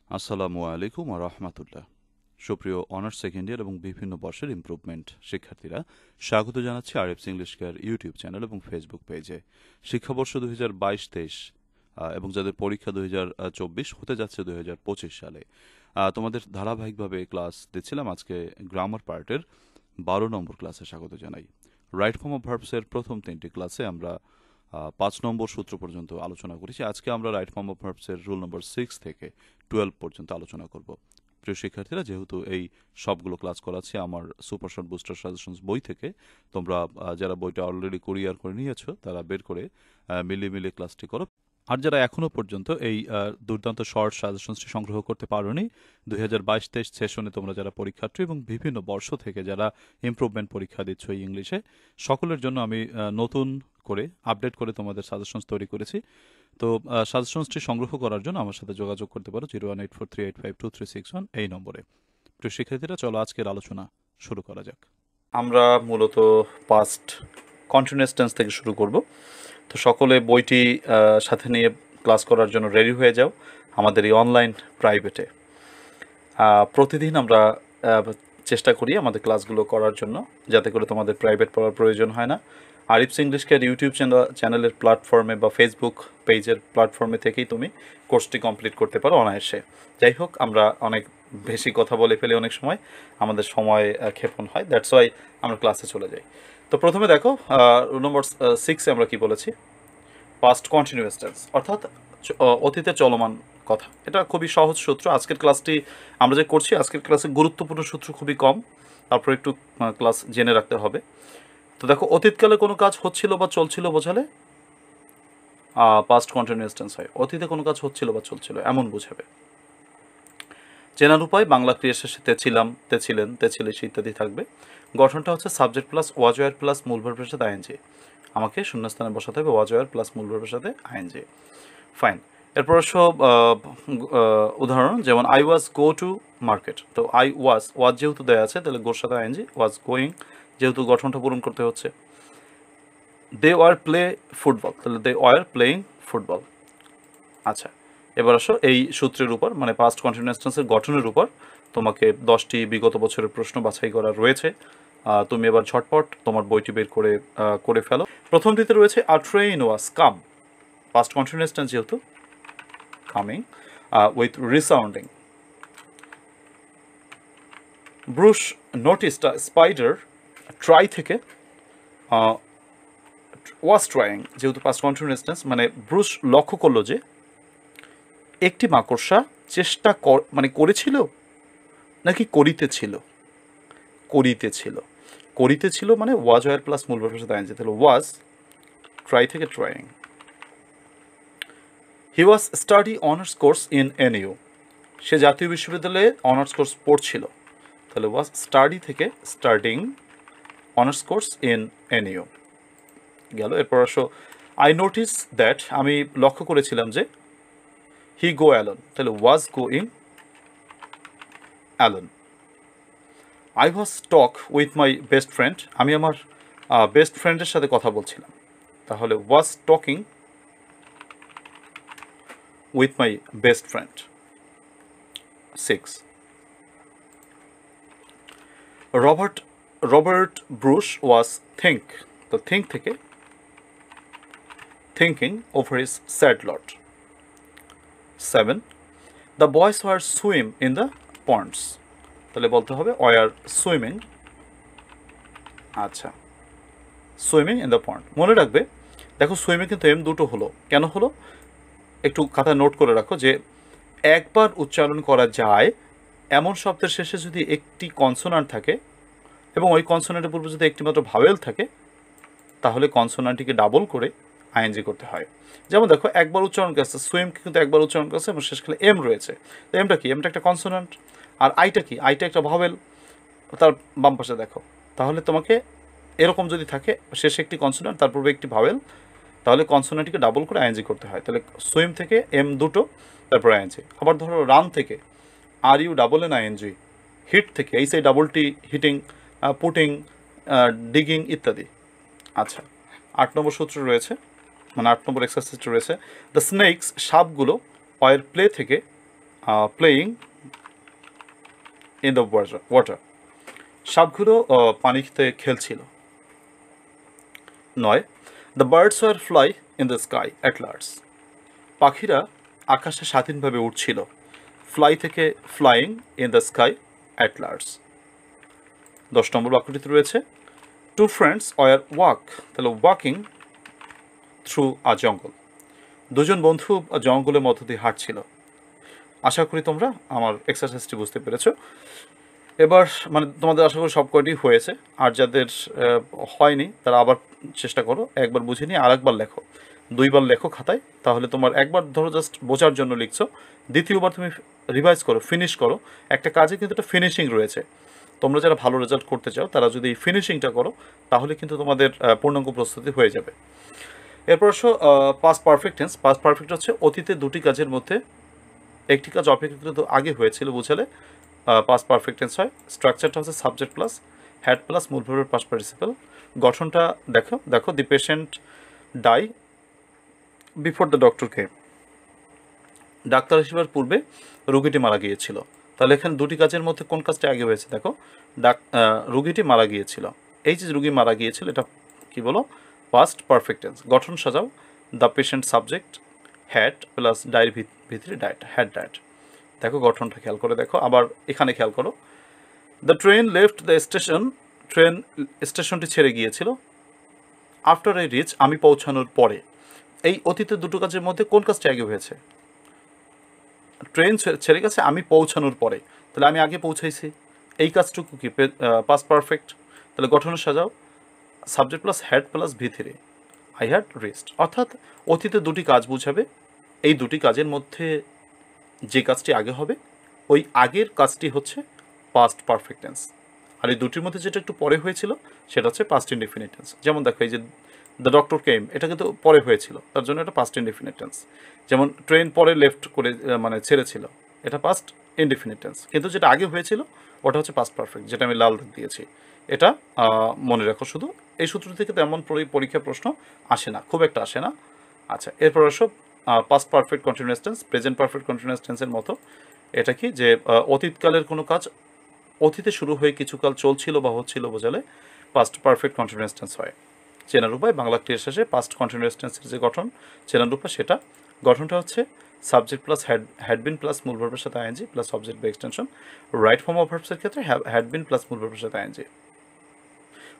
আসসালামু আলাইকুম ওয়া রাহমাতুল্লাহ। সুপ্রিয় অনার্স সেকেন্ড ইয়ার এবং বিভিন্ন বর্ষের ইমপ্রুভমেন্ট শিক্ষার্থীরা, স্বাগত জানাচ্ছি RFC English care YouTube channel এবং ফেসবুক পেজে। শিক্ষাবর্ষ 2022-23 এবং যাদের পরীক্ষা 2024 হতে যাচ্ছে 2025 সালে, তোমাদের ধারাবাহিকভাবে ক্লাস দিচ্ছিলাম। আজকে গ্রামার পার্টের 12 নম্বর ক্লাসে স্বাগত জানাই। রাইট ফর্ম অফ ভার্বসের প্রথম 3টি ক্লাসে আমরা 5 নম্বর সূত্র পর্যন্ত আলোচনা করেছি। আজকে আমরা রাইট ফর্ম অফ ভার্বসের রুল নম্বর 6 থেকে 12 পর্যন্ত আলোচনা করব। প্রিয় শিক্ষার্থীরা, যেহেতু এই সবগুলো ক্লাস করাচ্ছি আমার সুপার শর্ট বুস্টার সাজেশনস বই থেকে, তোমরা যারা বইটা অলরেডি কুরিয়ার করে নিয়েছো তারা বের করে মিলিয়ে ক্লাসটি করো। আর যারা এখনো পর্যন্ত এই দুর্দান্ত শর্ট সাজেশনসটি সংগ্রহ করতে পারোনি, 2022-23 সেশনে তোমরা যারা পরীক্ষার্থী এবং বিভিন্ন বর্ষ থেকে যারা ইমপ্রুভমেন্ট পরীক্ষা দিচ্ছ এই ইংলিশে, সকলের জন্য আমি নতুন করে আপডেট করে তোমাদের সাজেশনস তৈরি করেছি। তো সাজেশনসটি সংগ্রহ করার জন্য আমার সাথে যোগাযোগ করতে পারো 01843852361 এই নম্বরে। প্রিয় শিক্ষার্থীরা, চলো আজকের আলোচনা শুরু করা যাক। আমরা মূলত পাস্ট কন্টিনিউয়াস টেন্স থেকে শুরু করব। তো সকলে বইটি সাথে নিয়ে ক্লাস করার জন্য রেডি হয়ে যাও আমাদের এই অনলাইন প্রাইভেটে। প্রতিদিন আমরা চেষ্টা করি আমাদের ক্লাসগুলো করার জন্য, যাতে করে তোমাদের প্রাইভেট পড়ার প্রয়োজন হয় না। আরএফসি ইংলিশ কেয়ার ইউটিউব চ্যানেলের প্ল্যাটফর্মে বা ফেসবুক পেজের প্ল্যাটফর্মে থেকেই তুমি কোর্সটি কমপ্লিট করতে পারো অনায়াসে। যাই হোক, আমরা অনেক বেশি কথা বলে ফেলি অনেক সময়, আমাদের সময় ক্ষেপণ হয়, দ্যাটস ওয়াই আমরা ক্লাসে চলে যাই। তো প্রথমে দেখো, রুল নম্বর 6-এ আমরা কি বলেছি? পাস্ট কন্টিনিউয়াস টেন্স, অর্থাৎ অতীতে চলমান কথা। এটা খুবই সহজ সূত্র। আজকের ক্লাসটি আমরা যে করছি, আজকের ক্লাসে গুরুত্বপূর্ণ সূত্র খুবই কম, তারপর একটু ক্লাস জেনে রাখতে হবে। তো দেখো, অতীতকালে কোনো কাজ হচ্ছিল বা চলছিল বোঝালে পাস্ট কন্টিনিউয়াস টেন্স হয়। অতীতে কোনো কাজ হচ্ছিল বা চলছিল এমন বোঝাবে। চেনার উপায়: বাংলা ক্রিয়া শেষে তেছিলাম, তেছিলেন, তেছিলিস ইত্যাদি থাকবে। গঠনটা হচ্ছে subject plus was wire plus মূল ভার্বের সাথে আইএনজি। আমাকে শূন্যস্থানে বসাতে হবে ওয়াজ ওয়্যার প্লাস মূল ভার্বের সাথে আইএনজি। ফাইন। এরপর সব উদাহরণ, যেমন I was go to market. তো আই ওয়াজ যেহেতু দেওয়া আছে, তাহলে গোর সাথে আইএনজি। ওয়াজ গোয়িং, যেহেতু গঠনটা পূরণ করতে হচ্ছে। দে ওয়ার প্লে ফুটবল, তাহলে দে ওয়ার প্লেয়িং ফুটবল। আচ্ছা, এবার আসো এই সূত্রের উপর, মানে পাস্ট কন্টিনিউয়াস টেন্সের গঠনের উপর তোমাকে 10টি বিগত বছরের প্রশ্ন বাছাই করা রয়েছে। তুমি এবার ঝটপট তোমার বইটি বের করে ফেলো। প্রথমটিতে রয়েছে a train was come, past continuous tense যেহেতু, coming with resounding. Bruce noticed a spider, try থেকে ওয়াজ ট্রাইং, যেহেতু পাস্ট কন্টিনিউয়াস টেন্স, মানে ব্রুশ লক্ষ্য করলো যে একটি মাকড়সা চেষ্টা মানে করেছিল নাকি করিতেছিল? করিতেছিল। করিতেছিল মানে ওয়াজ ওয়্যার প্লাস মূল ভার্বের সাথে আইএনজি, তাহলে ওয়াজ ট্রাই থেকে trying. He was study honours course in NU, সে জাতীয় বিশ্ববিদ্যালয়ে অনার্স কোর্স পড়ছিল, তাহলে ওয়াজ স্টাডি থেকে starting honours course in NU গেল। এরপর আসো, আই নোটিস দ্যাট, আমি লক্ষ্য করেছিলাম যে হি গো অ্যালোন, তাহলে was going alone. I was talk with my best friend, আমি আমার বেস্ট ফ্রেন্ডের সাথে কথা বলছিলাম, তাহলে was talking with my best friend. 6, Robert Bruce was think, তো থিঙ্ক থেকে thinking over his sad lot. 7, the boys were swim in the ponds, তাহলে বলতে হবে ওয়ার সুইমিং, আচ্ছা, সুইমিং ইন দ্য পন্ড। মনে রাখবে, দেখো সুইমিং কিন্তু এম দুটো হলো, কেন হলো একটু খাতায় নোট করে রাখো, যে একবার উচ্চারণ করা যায় এমন শব্দের শেষে যদি একটি কনসোনান্ট থাকে এবং ওই কনসোনান্টের পূর্বে যদি একটি মাত্র ভাওয়েল থাকে, তাহলে কনসোনান্টটিকে ডাবল করে আইএনজি করতে হয়। যেমন দেখো, একবার উচ্চারণ করছে, সুইম কিন্তু একবার উচ্চারণ করছে এবং শেষকালে এম রয়েছে, তো এমটা কি? এমটা একটা কনসোনান্ট। আর আইটা কি? আইটা একটা ভাওয়েল, তার বাম পাশে দেখো। তাহলে তোমাকে এরকম যদি থাকে, শেষে একটি কনসোনান্ট তার পূর্বে একটি ভাওয়েল, তাহলে কনসোনান্টটিকে ডাবল করে আইএনজি করতে হয়। তাহলে সুইম থেকে এম দুটো, তারপর আইএনজি। আবার ধরো রান থেকে R U double N ING, hit থেকে H I double T, hitting, putting, digging ইত্যাদি। আচ্ছা, 8 নম্বর সূত্র রয়েছে, মানে 8 নম্বর এক্সারসাইজ রয়েছে, দ্য স্নেকস, সাপগুলো, ওয়ার প্লে থেকে প্লেয়িং ইন দ্য ওয়াটার, সাপগুলো পানিতে খেলছিল। 9, the birds were fly in the sky at large, পাখিরা আকাশে স্বাধীনভাবে উড়ছিল। ফ্লাই থেকে flying in the sky at large. 10 নম্বর বাক্যটিতে রয়েছে টু ফ্রেন্ডস ওয়ার তাহলে ওয়াকিং থ্রু আ জঙ্গল, দুজন বন্ধু জঙ্গলের মধ্য দিয়ে হাঁটছিল। আশা করি তোমরা আমার এক্সারসাইজটি বুঝতে পেরেছো। এবার মানে তোমাদের আশা করি সব কয়টি হয়েছে, আর যাদের হয়নি তারা আবার চেষ্টা করো, একবার বুঝে নিয়ে আরেকবার লেখো, 2বার লেখো খাতায়, তাহলে তোমার একবার ধরো জাস্ট বোঝার জন্য লিখছো, দ্বিতীয়বার তুমি রিভাইজ করো, ফিনিশ করো। একটা কাজে কিন্তু একটা ফিনিশিং রয়েছে, তোমরা যারা ভালো রেজাল্ট করতে চাও তারা যদি ফিনিশিংটা করো তাহলে কিন্তু তোমাদের পূর্ণাঙ্গ প্রস্তুতি হয়ে যাবে। এরপর আসো past perfect tense. Past perfect হচ্ছে অতীতে দুটি কাজের মধ্যে একটি কাজ অপেক্ষাকৃত আগে হয়েছিল বুঝালে পাস্ট পারফেক্ট টেন্স হয়। স্ট্রাকচারটা হচ্ছে সাবজেক্ট প্লাস হ্যাড প্লাস মূল ভার্বের পাস্ট পার্টিসিপল। গঠনটা দেখো the patient die before the doctor came, ডাক্তার আসবার পূর্বে রোগীটি মারা গিয়েছিল। তাহলে এখানে দুটি কাজের মধ্যে কোন কাজটা আগে হয়েছে দেখো, রোগীটি মারা গিয়েছিল। এই যে রোগী মারা গিয়েছিল এটা কি বলো, পাস্ট পারফেক্ট টেন্স। গঠন সাজাও, the patient subject had plus ডায়ের ভিতরে ডায়েট, হ্যাড ডায়েট। দেখো গঠনটা খেয়াল করে দেখো, আবার এখানে খেয়াল করো, the train left the station, train স্টেশনটি ছেড়ে গিয়েছিল। আফটার আই রিচ, আমি পৌঁছানোর পরে। এই অতীতের দুটো কাজের মধ্যে কোন কাজটা আগে হয়েছে, ট্রেন ছেড়ে গেছে আমি পৌঁছানোর পরে, তাহলে আমি আগে পৌঁছাইছি, এই কাজটুকু কি পাস্ট পারফেক্ট। তাহলে গঠনে সাজাও, সাবজেক্ট প্লাস হ্যাড প্লাস ভিতরে আই হ্যাড রেস্ট, অর্থাৎ অতীতে দুটি কাজ বুঝাবে, এই দুটি কাজের মধ্যে যে কাজটি আগে হবে ওই আগের কাজটি হচ্ছে পাস্ট পারফেক্ট টেন্স, আর এই দুটির মধ্যে যেটা একটু পরে হয়েছিল সেটা হচ্ছে পাস্ট ইনডিফিনিট টেন্স। যেমন দেখো এই যে দ্য ডক্টর কেম, এটা কিন্তু পরে হয়েছিল, তার জন্য এটা পাস্ট ইনডিফিনিট টেন্স। যেমন ট্রেন পরে লেফট করে মানে ছেড়েছিল, এটা পাস্ট ইনডিফিনিট টেন্স, কিন্তু যেটা আগে হয়েছিল ওটা হচ্ছে পাস্ট পারফেক্ট, যেটা আমি লাল দাগ দিয়েছি। এটা মনে রাখো, শুধু এই সূত্র থেকে তেমন পরীক্ষা প্রশ্ন আসে না, খুব একটা আসে না। আচ্ছা, এরপর সব past perfect continuous tense. Present perfect continuous টেন্সের মতো এটা কি, যে অতীতকালের কোনো কাজ অতীতে শুরু হয়ে কিছুকাল চলছিল বা হচ্ছিল বোঝালে পাস্ট পারফেক্ট কন্টিনিউয়াস টেন্স হয়। চেনার উপায়, বাংলা ক্রিয়ার শেষে পাস্ট কন্টিনিউয়াস টেন্সের যে গঠন, চেনার উপায় সেটা, গঠনটা হচ্ছে subject plus had been plus মূল ভার্বের সাথে আইএনজি প্লাস অবজেক্ট বা এক্সটেনশন। রাইট ফর্ম অফ ভার্বসের ক্ষেত্রে হ্যাড বিন প্লাস মূল ভার্বের সাথে ING.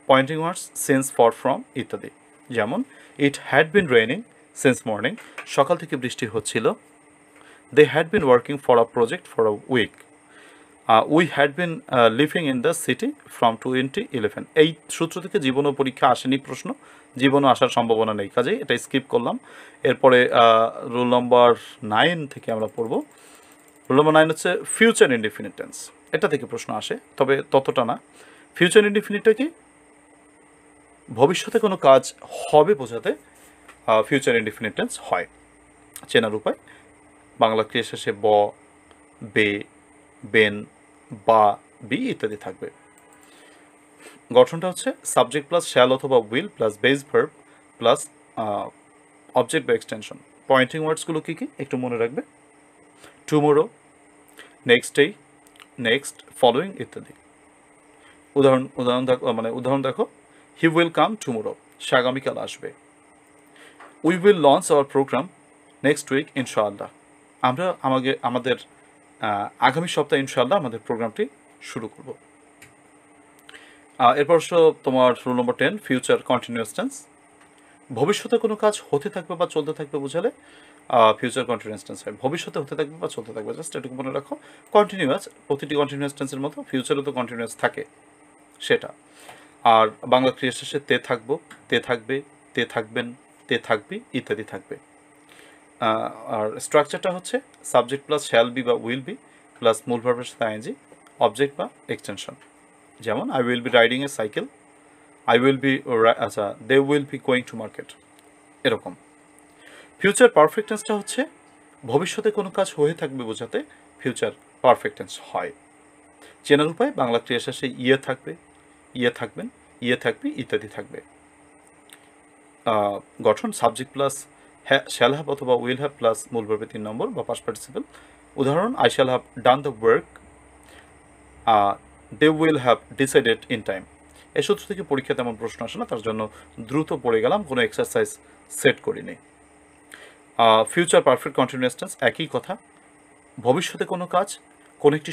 Pointing words since, for, from ইত্যাদি। যেমন it had been raining since morning, সকাল থেকে বৃষ্টি হচ্ছিল। They had been working for a project for a week. We had been living in the city from 2011। এই সূত্র থেকে জীবনও পরীক্ষা আসেনি প্রশ্ন, জীবনও আসার সম্ভাবনা নেই, কাজেই এটা স্কিপ করলাম। এরপরে রুল নম্বর 9 থেকে আমরা পড়ব। রুল নম্বর 9 হচ্ছে ফিউচার ইনডিফিনিট টেন্স, এটা থেকে প্রশ্ন আসে তবে ততটা না। ফিউচার ইনডিফিনিটটা কি, ভবিষ্যতে কোনো কাজ হবে বোঝাতে ফিউচার ইনডিফিনিট টেন্স হয়। চেনার উপায়, বাংলা ক্রিয়া শেষে ব, বে, বেন, বা, বি ইত্যাদি থাকবে। গঠনটা হচ্ছে সাবজেক্ট প্লাস শ্যাল অথবা will plus base verb plus object বা এক্সটেনশন। পয়েন্টিং ওয়ার্ডসগুলো কী কী একটু মনে রাখবে, tomorrow, next day, next, following ইত্যাদি। উদাহরণ দেখো, হি উইল কাম টুমোরো, সে আগামীকাল আসবে। We will launch our program next week ইনশাআল্লাহ, আমরা আমাদের আগামী সপ্তাহে ইনশাআল্লাহ আমাদের প্রোগ্রামটি শুরু করব। এরপর তোমার রুল নম্বর 10 ফিউচার কন্টিনিউয়াস টেন্স। ভবিষ্যতে কোনো কাজ হতে থাকবে বা চলতে থাকবে বোঝালে ফিউচার কন্টিনিউয়াস টেন্স হয়। ভবিষ্যতে হতে থাকবে বা চলতে থাকবে, জাস্ট এটুকু মনে রাখো। কন্টিনিউয়াস, প্রতিটি কন্টিনিউয়াস টেন্সের মতো ফিউচারও তো কন্টিনিউয়াস থাকে সেটা। আর বাংলা ক্রিয়া শেষে তে থাকবো, তে থাকবে, তে থাকবেন, তে থাকবি ইত্যাদি থাকবে। আর স্ট্রাকচারটা হচ্ছে সাবজেক্ট প্লাস শ্যাল বি বা উইল বি প্লাস মূল ভার্বের সাথে আইএনজি, অবজেক্ট বা এক্সটেনশন। যেমন I will be riding a cycle, I will be, আচ্ছা, they will be going to market, এরকম। ফিউচার পারফেক্ট টেন্সটা হচ্ছে ভবিষ্যতে কোনো কাজ হয়ে থাকবে বোঝাতে ফিউচার পারফেক্ট টেন্স হয়। চেনার উপায়, বাংলা ক্রিয়া শেষে ইয়ে থাকবে, ইয়ে থাকবেন, ইয়ে থাকবি ইত্যাদি থাকবে। গঠন সাবজেক্ট প্লাস শ্যাল হ্যাভ অথবা উইল হ্যাভ প্লাস মূল ভার্বে 3 নম্বর বা পাস্ট পার্টিসিপল, উদাহরণ, I shall have done the work, they will have decided in time. এই সূত্র থেকে পরীক্ষা তেমন প্রশ্ন আসে না, তার জন্য দ্রুত পড়ে গেলাম, কোনো এক্সারসাইজ সেট করিনি। ফিউচার পারফেক্ট কন্টিনিউয়াস টেন্স একই কথা, ভবিষ্যতে কোনো কাজ কোনো একটি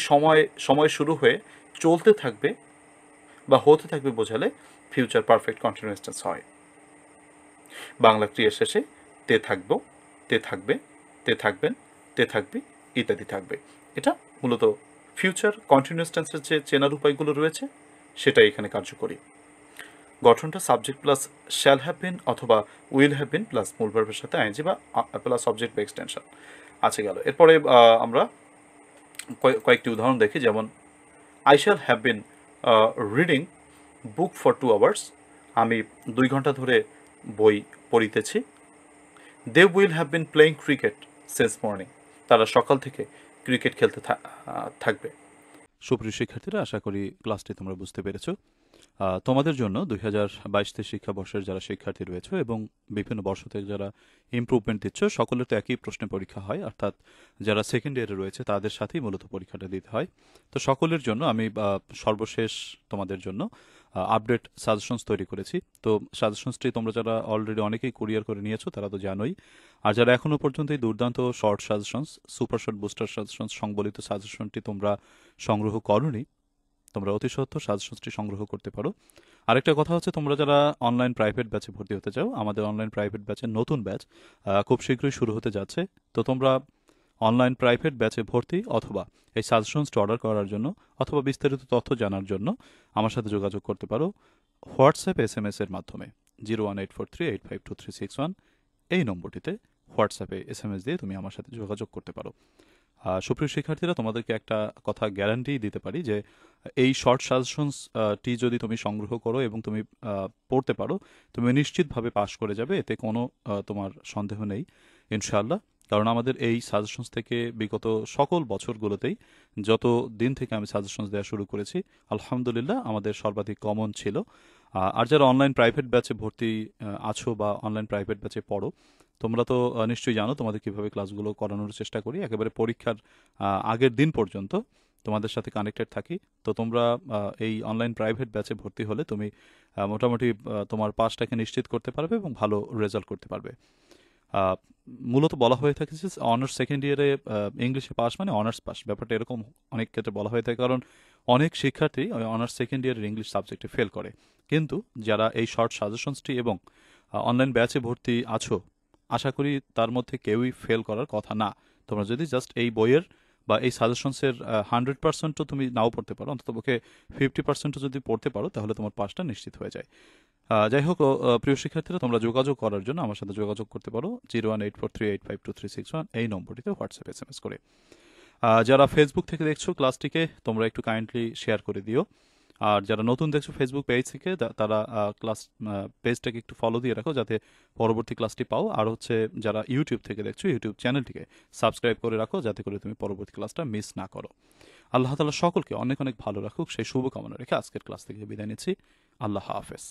সময় শুরু হয়ে চলতে থাকবে বা হতে থাকবে বোঝালে ফিউচার পারফেক্ট কন্টিনিউয়াস টেন্স হয়। বাংলা ক্রিয়ার শেষে তে থাকবো, তে থাকবে, তে থাকবেন, তে থাকবে ইত্যাদি থাকবে। এটা মূলত ফিউচার কন্টিনিউয়াস টেন্সের যে চেনার উপায়গুলো রয়েছে সেটাই এখানে কার্যকরী। গঠনটা subject plus shall have been অথবা উইল হ্যাভ বিন প্লাস মূল ভার্বের সাথে আইএনজি বা প্লাস অবজেক্ট বা এক্সটেনশন আছে গেল। এরপরে আমরা কয়েকটি উদাহরণ দেখি, যেমন I shall have been reading book for 2 hours, আমি 2 ঘন্টা ধরে বই পড়িতেছি। They will have been playing cricket since morning, তারা সকাল থেকে ক্রিকেট খেলতে থাকবে। সুপ্রিয় শিক্ষার্থীরা, আশা করি ক্লাসটি তোমরা বুঝতে পেরেছো। তোমাদের জন্য 2022 শিক্ষাবর্ষের যারা শিক্ষার্থী রয়েছে এবং বিভিন্ন বর্ষ থেকে যারা ইমপ্রুভমেন্ট দিচ্ছ, সকলের তো একই প্রশ্নে পরীক্ষা হয়, অর্থাৎ যারা সেকেন্ড ইয়ারে রয়েছে তাদের সাথেই মূলত পরীক্ষাটা দিতে হয়। তো সকলের জন্য আমি সর্বশেষ তোমাদের জন্য আপডেট সাজেশনস তৈরি করেছি। তো সাজেশনসটি তোমরা যারা অলরেডি অনেকেই কুরিয়ার করে নিয়েছো তারা তো জানোই, আর যারা এখনও পর্যন্ত এই দুর্দান্ত short suggestions, super short booster suggestions সংবলিত সাজেশনটি তোমরা সংগ্রহ করোনি, তোমরা অতি সত্ত্বর সাজেশনসটি সংগ্রহ করতে পারো। আরেকটা কথা হচ্ছে, তোমরা যারা অনলাইন প্রাইভেট ব্যাচে ভর্তি হতে চাও, আমাদের অনলাইন প্রাইভেট ব্যাচের নতুন ব্যাচ খুব শীঘ্রই শুরু হতে যাচ্ছে। তো তোমরা অনলাইন প্রাইভেট ব্যাচে ভর্তি অথবা এই সাজেশনসটি অর্ডার করার জন্য অথবা বিস্তারিত তথ্য জানার জন্য আমার সাথে যোগাযোগ করতে পারো হোয়াটসঅ্যাপ SMS এর মাধ্যমে 01843852361 এই নম্বরটিতে হোয়াটসঅ্যাপে SMS দিয়ে তুমি আমার সাথে যোগাযোগ করতে পারো। সুপ্রিয় শিক্ষার্থীরা, তোমাদেরকে একটা কথা গ্যারান্টি দিতে পারি যে এই শর্ট সাজেশনসটি যদি তুমি সংগ্রহ করো এবং তুমি পড়তে পারো, তুমি নিশ্চিতভাবে পাশ করে যাবে, এতে কোনো তোমার সন্দেহ নেই ইনশাআল্লাহ। কারণ আমাদের এই সাজেশনস থেকে বিগত সকল বছরগুলোতেই যত দিন থেকে আমি সাজেশনস দেওয়া শুরু করেছি, আলহামদুলিল্লাহ আমাদের সর্বাধিক কমন ছিল। আর যারা অনলাইন প্রাইভেট ব্যাচে ভর্তি আছো বা অনলাইন প্রাইভেট ব্যাচে পড়ো, তোমরা তো নিশ্চয়ই জানো তোমাদের কিভাবে ক্লাসগুলো করানোর চেষ্টা করি, একেবারে পরীক্ষার আগের দিন পর্যন্ত তোমাদের সাথে কানেক্টেড থাকি। তো তোমরা এই অনলাইন প্রাইভেট ব্যাচে ভর্তি হলে তুমি মোটামুটি তোমার পাসটাকে নিশ্চিত করতে পারবে এবং ভালো রেজাল্ট করতে পারবে। মূলত বলা হয়ে থাকে যে অনার্স সেকেন্ড ইয়ারে ইংলিশে পাস মানে অনার্স পাস, ব্যাপারটা এরকম অনেক ক্ষেত্রে বলা হয়ে থাকে, কারণ অনেক শিক্ষার্থী অনার্স সেকেন্ড ইয়ারের ইংলিশ সাবজেক্টে ফেল করে। কিন্তু যারা এই শর্ট সাজেশনসটি এবং অনলাইন ব্যাচে ভর্তি আছো, আশা করি তার মধ্যে কেউই ফেল করার কথা না। তোমরা যদি জাস্ট এই বইয়ের বা এই সাজেশনসের 100%ও তুমি নাও পড়তে পারো, অন্ততপক্ষে 50%ও যদি পড়তে পারো, তাহলে তোমার পাসটা নিশ্চিত হয়ে যায়। যাই হোক, প্রিয় শিক্ষার্থীরা, তোমরা যোগাযোগ করার জন্য আমার সাথে যোগাযোগ করতে পারো 01843852361 এই নম্বরটিতে হোয়াটসঅ্যাপ SMS করে। যারা ফেসবুক থেকে দেখছো ক্লাসটিকে, তোমরা একটু কাইন্ডলি শেয়ার করে দিও। আর যারা নতুন দেখছো ফেসবুক পেজ থেকে, তারা ক্লাস পেজটাকে একটু ফলো দিয়ে রাখো যাতে পরবর্তী ক্লাসটি পাও। আর হচ্ছে যারা ইউটিউব থেকে দেখছো, ইউটিউব চ্যানেলটিকে সাবস্ক্রাইব করে রাখো যাতে করে তুমি পরবর্তী ক্লাসটা মিস না করো। আল্লাহ তাআলা সকলকে অনেক অনেক ভালো রাখুক, সেই শুভকামনা রেখে আজকের ক্লাস থেকে বিদায় নিচ্ছি। আল্লাহ হাফেজ।